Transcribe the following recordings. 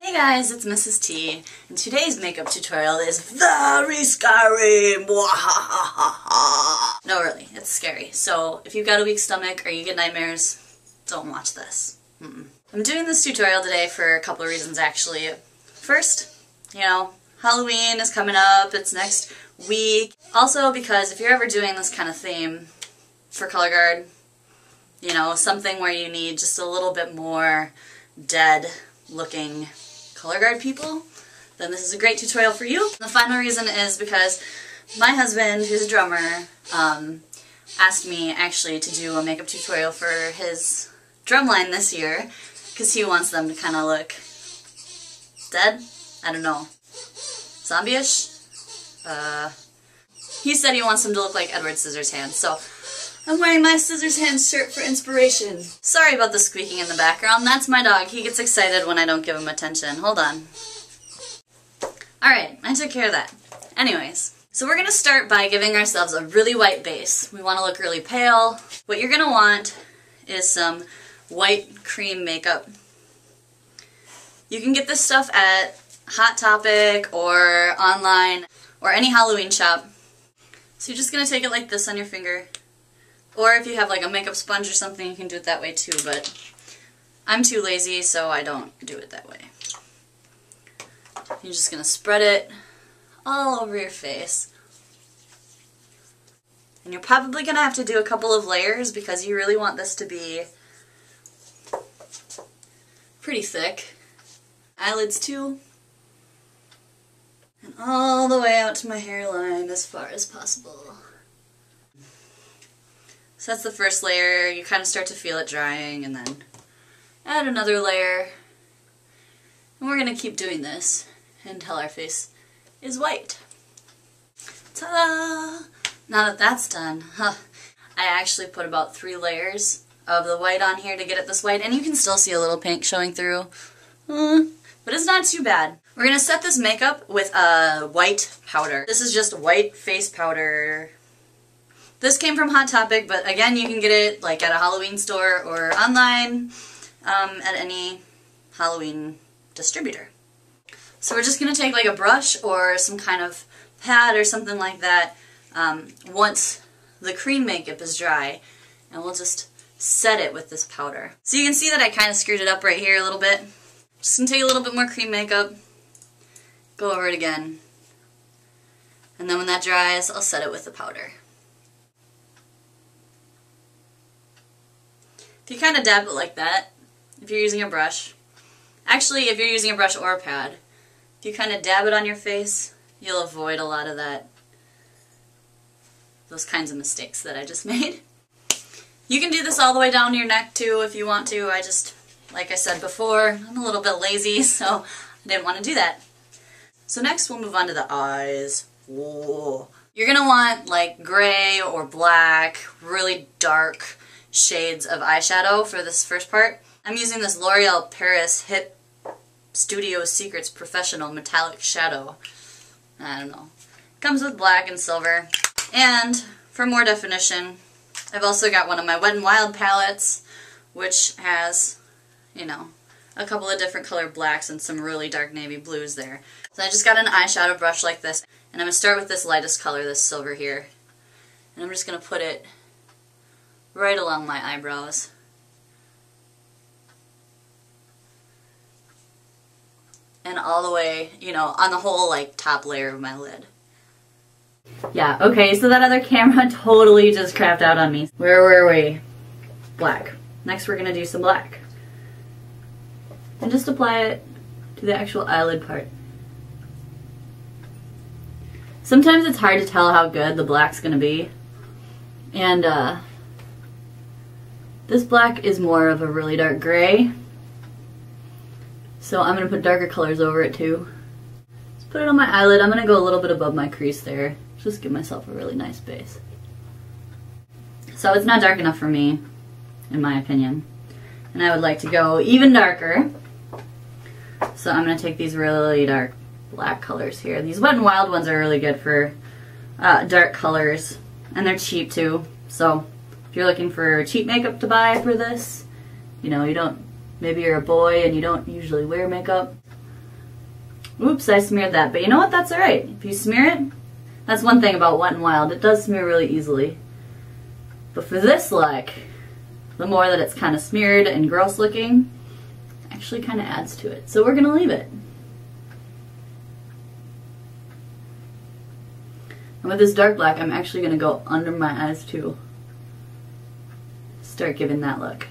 Hey guys, it's Mrs. T, and today's makeup tutorial is very scary. No, really, it's scary. So if you've got a weak stomach or you get nightmares, don't watch this. I'm doing this tutorial today for a couple of reasons, actually. First, Halloween is coming up, it's next week. Also because if you're ever doing this kind of theme for color guard, something where you need just a little bit more dead looking color guard people, then this is a great tutorial for you. The final reason is because my husband, who's a drummer, asked me actually to do a makeup tutorial for his drumline this year because he wants them to kind of look dead? I don't know. Zombie-ish? He said he wants them to look like Edward Scissorhands, so I'm wearing my Scissorhands shirt for inspiration. Sorry about the squeaking in the background. That's my dog. He gets excited when I don't give him attention. Hold on. Alright, I took care of that. Anyways, so we're going to start by giving ourselves a really white base. We want to look really pale. What you're going to want is some white cream makeup. You can get this stuff at Hot Topic or online or any Halloween shop. So you're just going to take it like this on your finger. Or if you have like a makeup sponge or something, you can do it that way too, but I'm too lazy, so I don't do it that way. You're just going to spread it all over your face. And you're probably going to have to do a couple of layers because you really want this to be pretty thick. Eyelids too. And all the way out to my hairline as far as possible. So that's the first layer. You kind of start to feel it drying, and then add another layer. And we're going to keep doing this until our face is white. Ta-da! Now that that's done, I actually put about 3 layers of the white on here to get it this white, and you can still see a little pink showing through. But it's not too bad. We're going to set this makeup with a white powder. This is just white face powder. This came from Hot Topic, but again, you can get it like at a Halloween store or online at any Halloween distributor. So we're just going to take like a brush or some kind of pad or something like that once the cream makeup is dry, and we'll just set it with this powder. So you can see that I kind of screwed it up right here a little bit. Just going to take a little bit more cream makeup, go over it again, and then when that dries, I'll set it with the powder. If you kind of dab it like that, if you're using a brush, actually if you're using a brush or a pad, if you kind of dab it on your face, you'll avoid a lot of those kinds of mistakes that I just made. You can do this all the way down to your neck too if you want to. Like I said before, I'm a little bit lazy, so I didn't want to do that. So next we'll move on to the eyes. Whoa. You're going to want like gray or black, really dark shades of eyeshadow for this first part. I'm using this L'Oreal Paris Hip Studio Secrets Professional Metallic Shadow. I don't know. Comes with black and silver. And for more definition, I've also got one of my Wet n Wild palettes, which has, a couple of different colored blacks and some really dark navy blues there. So I just got an eyeshadow brush like this, and I'm going to start with this lightest color, this silver here. And I'm just going to put it right along my eyebrows. And all the way, on the whole, top layer of my lid. Yeah, okay, so that other camera totally just crapped out on me. Where were we? Black. Next we're gonna do some black. And just apply it to the actual eyelid part. Sometimes it's hard to tell how good the black's gonna be. And, this black is more of a really dark gray, so I'm going to put darker colors over it too. Just put it on my eyelid. I'm going to go a little bit above my crease there. Just give myself a really nice base. So it's not dark enough for me, in my opinion. And I would like to go even darker. So I'm going to take these really dark black colors here. These Wet n Wild ones are really good for dark colors, and they're cheap too. So if you're looking for cheap makeup to buy for this, maybe you're a boy and you don't usually wear makeup, Oops, I smeared that. But you know what? That's alright. If you smear it, that's one thing about Wet n Wild. It does smear really easily. But for this look, the more that it's kind of smeared and gross looking, actually kind of adds to it. So we're going to leave it. And with this dark black, I'm actually going to go under my eyes too. Start giving that look.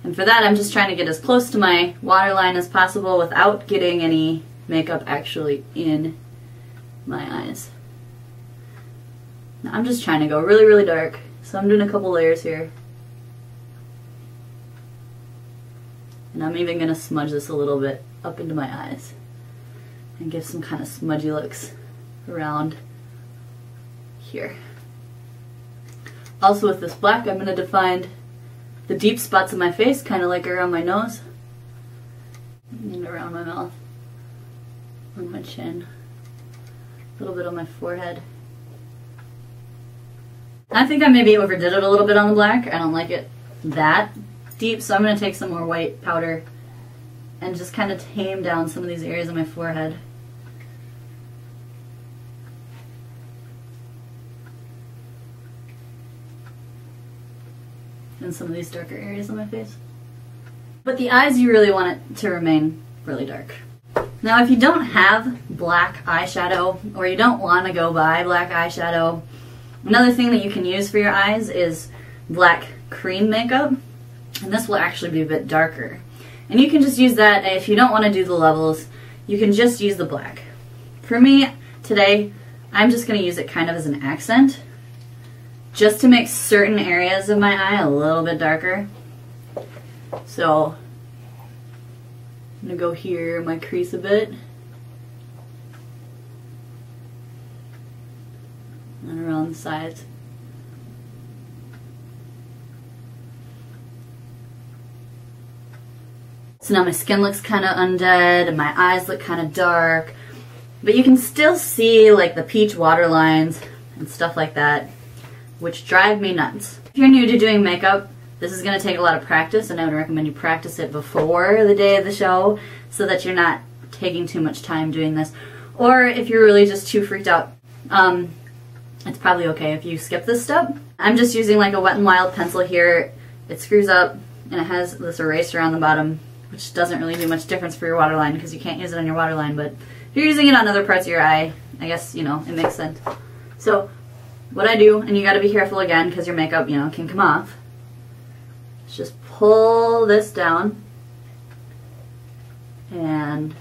And for that, I'm just trying to get as close to my waterline as possible without getting any makeup actually in my eyes. Now I'm just trying to go really, really dark. So I'm doing a couple layers here. And I'm even going to smudge this a little bit up into my eyes and give some kind of smudgy looks around here. Also with this black, I'm going to define the deep spots of my face, kind of like around my nose and around my mouth, on my chin, a little bit on my forehead. I think I maybe overdid it a little bit on the black. I don't like it that deep, so I'm going to take some more white powder and just kind of tame down some of these areas of my forehead. And some of these darker areas on my face. But the eyes, you really want it to remain really dark. Now if you don't have black eyeshadow, or you don't want to go buy black eyeshadow, another thing that you can use for your eyes is black cream makeup, and this will actually be a bit darker. And you can just use that. If you don't want to do the levels, you can just use the black. For me, today, I'm just going to use it kind of as an accent, just to make certain areas of my eye a little bit darker. So I'm going to go here, my crease a bit, and around the sides. So now my skin looks kind of undead and my eyes look kind of dark, but you can still see like the peach water lines and stuff like that, which drive me nuts. If you're new to doing makeup, this is going to take a lot of practice, and I would recommend you practice it before the day of the show so that you're not taking too much time doing this. Or if you're really just too freaked out, it's probably okay if you skip this step. I'm just using like a Wet n Wild pencil here. It screws up and it has this eraser on the bottom, which doesn't really do much difference for your waterline because you can't use it on your waterline, but if you're using it on other parts of your eye, I guess, you know, it makes sense. So what I do, and you got to be careful again because your makeup, you know, can come off, is just pull this down and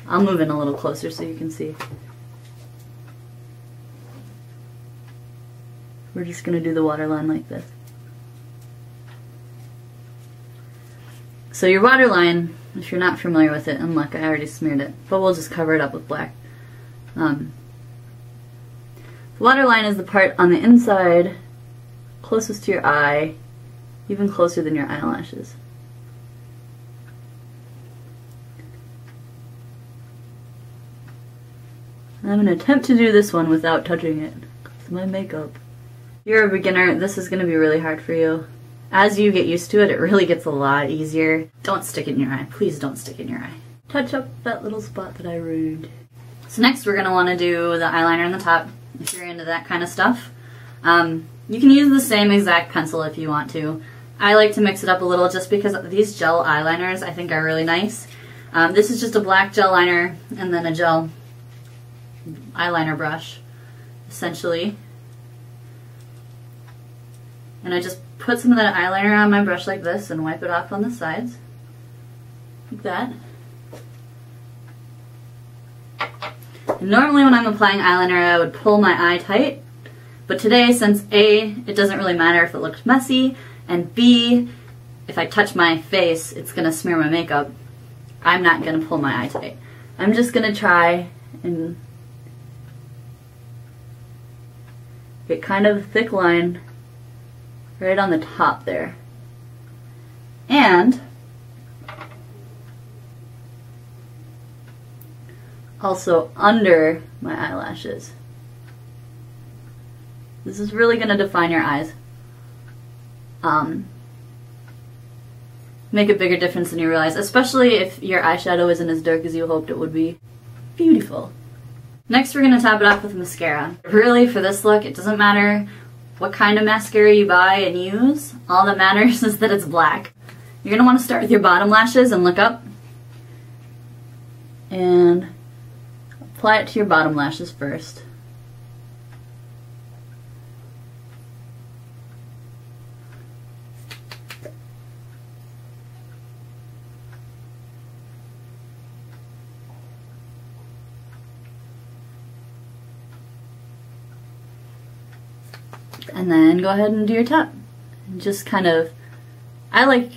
I'll move in a little closer so you can see. We're just going to do the waterline like this. So your waterline, if you're not familiar with it, and look, I already smeared it, but we'll just cover it up with black. The waterline is the part on the inside closest to your eye, even closer than your eyelashes. And I'm going to attempt to do this one without touching it. It's my makeup. If you're a beginner, this is going to be really hard for you. As you get used to it, it really gets a lot easier. Don't stick it in your eye. Please don't stick it in your eye. Touch up that little spot that I ruined. So next we're going to want to do the eyeliner on the top, if you're into that kind of stuff. You can use the same exact pencil if you want to. I like to mix it up a little just because these gel eyeliners I think are really nice. This is just a black gel liner and then a gel eyeliner brush, essentially. And I just put some of that eyeliner on my brush like this and wipe it off on the sides, like that. And normally when I'm applying eyeliner I would pull my eye tight, but today, since A, it doesn't really matter if it looks messy, and B, if I touch my face it's going to smear my makeup, I'm not going to pull my eye tight. I'm just going to try and get kind of a thick line right on the top there. And also under my eyelashes. This is really going to define your eyes. Make a bigger difference than you realize, especially if your eyeshadow isn't as dark as you hoped it would be. Beautiful. Next we're going to top it off with mascara. Really, for this look, it doesn't matter what kind of mascara you buy and use. All that matters is that it's black. You're going to want to start with your bottom lashes and look up. And apply it to your bottom lashes first. And then go ahead and do your top. And just kind of, I like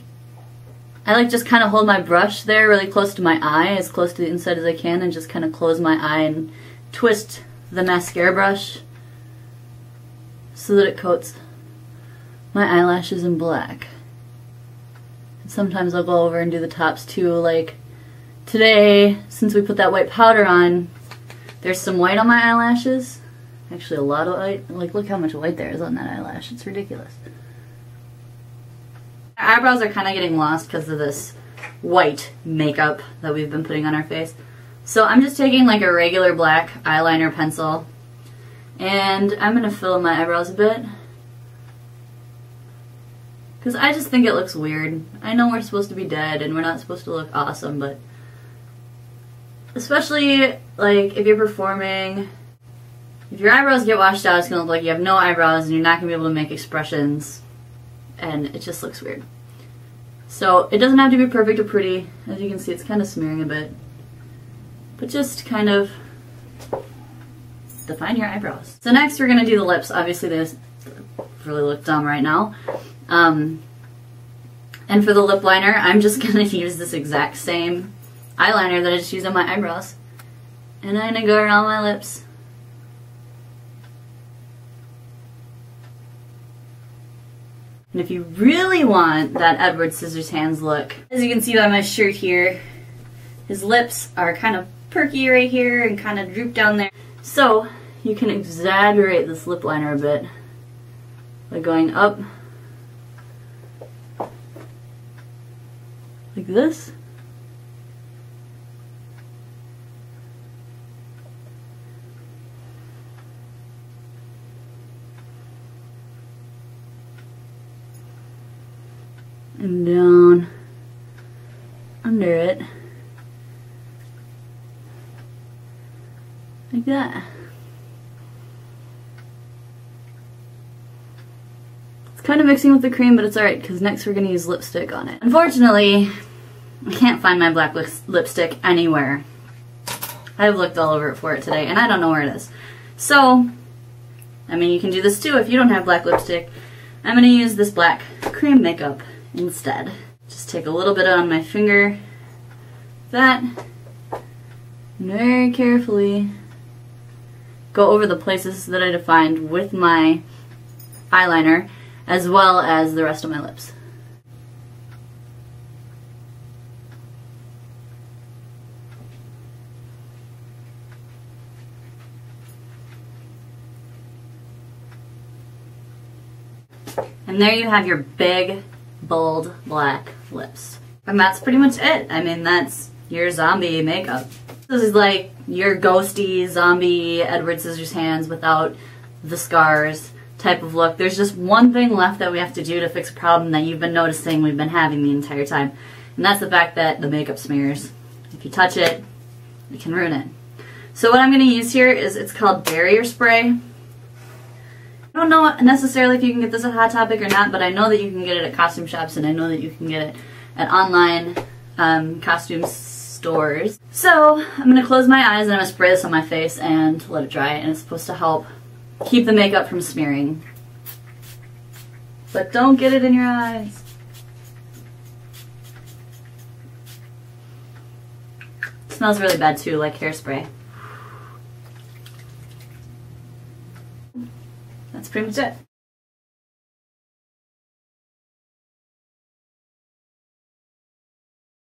just kind of hold my brush there really close to my eye, as close to the inside as I can, and just kind of close my eye and twist the mascara brush so that it coats my eyelashes in black. And sometimes I'll go over and do the tops too, like today, since we put that white powder on, there's some white on my eyelashes. Actually, a lot of white. Like, look how much white there is on that eyelash. It's ridiculous. Our eyebrows are kind of getting lost because of this white makeup that we've been putting on our face. So I'm just taking like a regular black eyeliner pencil, and I'm going to fill in my eyebrows a bit. Because I just think it looks weird. I know we're supposed to be dead and we're not supposed to look awesome, but especially like if you're performing, if your eyebrows get washed out, it's going to look like you have no eyebrows and you're not going to be able to make expressions, and it just looks weird. So it doesn't have to be perfect or pretty. As you can see, it's kind of smearing a bit. But just kind of define your eyebrows. So next we're going to do the lips. Obviously they really look dumb right now. And for the lip liner, I'm just going to use this exact same eyeliner that I just used on my eyebrows. And I'm going to go around my lips. And if you really want that Edward Scissorhands look, as you can see by my shirt here, his lips are kind of perky right here and kind of droop down there. So you can exaggerate this lip liner a bit by going up like this. And down under it, like that. It's kind of mixing with the cream, but it's alright because next we're going to use lipstick on it. Unfortunately, I can't find my black lipstick anywhere. I've looked all over it for it today and I don't know where it is. So, I mean, you can do this too if you don't have black lipstick. I'm going to use this black cream makeup instead. Just take a little bit on my finger, that, very carefully go over the places that I defined with my eyeliner, as well as the rest of my lips. And there you have your big, bold black lips. And that's pretty much it. I mean, that's your zombie makeup. This is like your ghosty zombie Edward Scissorhands without the scars type of look. There's just one thing left that we have to do to fix a problem that you've been noticing we've been having the entire time. And that's the fact that the makeup smears. If you touch it, it can ruin it. So what I'm going to use here is, it's called barrier spray. I don't know necessarily if you can get this at Hot Topic or not, but I know that you can get it at costume shops, and I know that you can get it at online costume stores. So I'm going to close my eyes and I'm going to spray this on my face and let it dry, and it's supposed to help keep the makeup from smearing. But don't get it in your eyes. It smells really bad too, like hairspray. That's pretty much it.